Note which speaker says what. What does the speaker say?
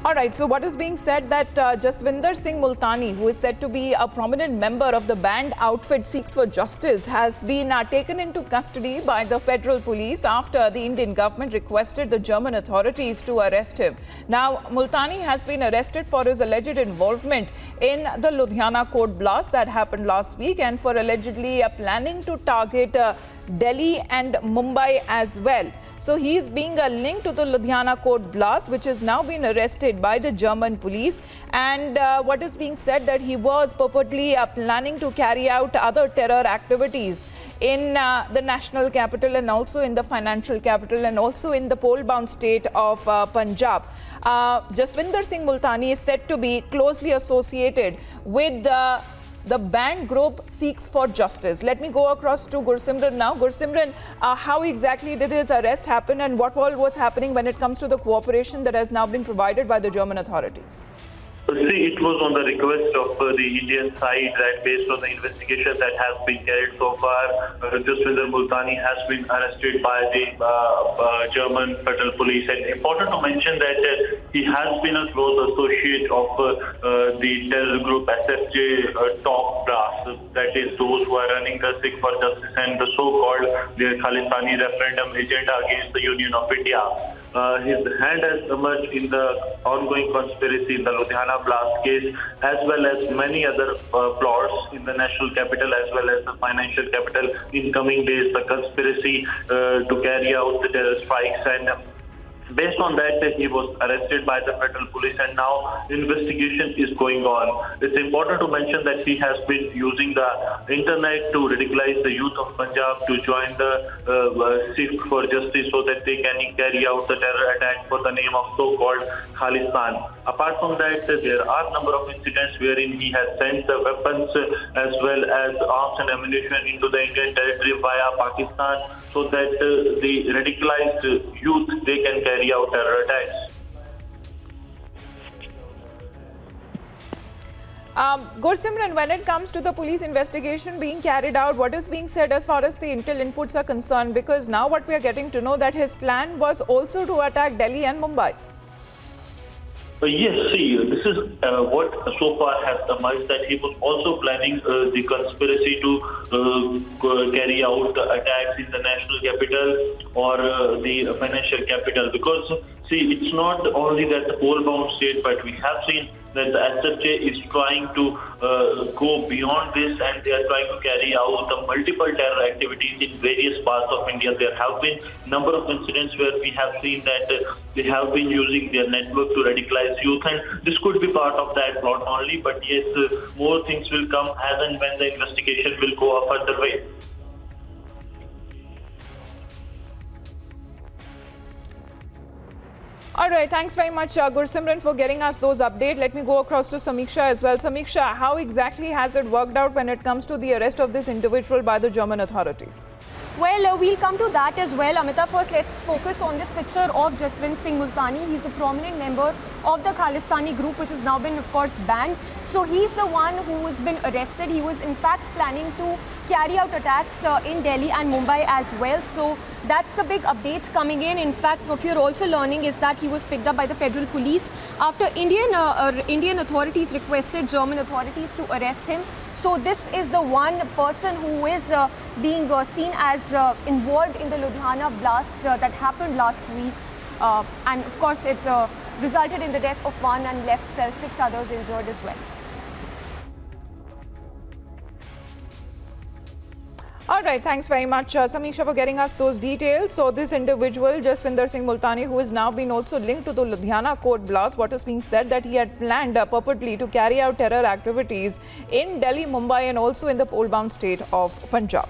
Speaker 1: All right, so what is being said that Jaswinder Singh Multani, who is said to be a prominent member of the banned outfit Sikhs for Justice, has been taken into custody by the federal police after the Indian government requested the German authorities to arrest him. Now, Multani has been arrested for his alleged involvement in the Ludhiana court blast that happened last week and for allegedly planning to target Delhi and Mumbai as well. So he is being linked to the Ludhiana court blast, which has now been arrested by the German police. And what is being said that he was purportedly planning to carry out other terror activities in the national capital and also in the financial capital and also in the pole-bound state of Punjab. Jaswinder Singh Multani is said to be closely associated with the banned group Sikhs for Justice. Let me go across to Gursimran now. Gursimran, how exactly did his arrest happen and what all was happening when it comes to the cooperation that has now been provided by the German authorities?
Speaker 2: See, it was on the request of the Indian side that based on the investigation that has been carried so far, Jaswinder Multani has been arrested by the German federal police. And important to mention that he has been a close associate of the terror group SFJ top brass, that is those who are running the Sikh for Justice and the so-called Khalistani referendum agenda against the Union of India. His hand has emerged in the ongoing conspiracy in the Ludhiana blast case, as well as many other plots in the national capital as well as the financial capital. In coming days, the conspiracy to carry out the terror strikes, and based on that, he was arrested by the federal police and now investigation is going on. It's important to mention that he has been using the internet to radicalize the youth of Punjab to join the Sikh for Justice so that they can carry out the terror attack for the name of so-called Khalistan. Apart from that, there are a number of incidents wherein he has sent the weapons as well as arms and ammunition into the Indian territory via Pakistan so that the radicalized youth, they can carry out terror attacks.
Speaker 1: Gursimran, when it comes to the police investigation being carried out, what is being said as far as the intel inputs are concerned? Because now what we are getting to know that his plan was also to attack Delhi and Mumbai.
Speaker 2: Yes, see, this is what so far has emerged, that he was also planning the conspiracy to carry out attacks in the national capital or the financial capital. Because, see, it's not only that the pole-bound state, but we have seen that the SFJ is trying to go beyond this and they are trying to carry out the multiple terror activities in various parts of India. There have been a number of incidents where we have seen that they have been using their network to radicalize youth, and this could be part of that plot only, but yes, more things will come as and when the investigation will go a further way.
Speaker 1: All right, thanks very much, Gursimran, for getting us those updates. Let me go across to Samiksha as well. Samiksha, how exactly has it worked out when it comes to the arrest of this individual by the German authorities?
Speaker 3: Well, we'll come to that as well. Amita, first let's focus on this picture of Jaswinder Singh Multani. He's a prominent member of the Khalistani group, which has now been, of course, banned. So he's the one who has been arrested. He was, in fact, planning to carry out attacks in Delhi and Mumbai as well. So that's the big update coming in. In fact, what we're also learning is that he was picked up by the federal police after Indian authorities requested German authorities to arrest him. So this is the one person who is being seen as involved in the Ludhiana blast that happened last week. And of course, it resulted in the death of one and left 6 others injured as well.
Speaker 1: All right, thanks very much, Samiksha, for getting us those details. So this individual, Jaswinder Singh Multani, who has now been also linked to the Ludhiana court blast, what is being said that he had planned purportedly to carry out terror activities in Delhi, Mumbai and also in the pole-bound state of Punjab.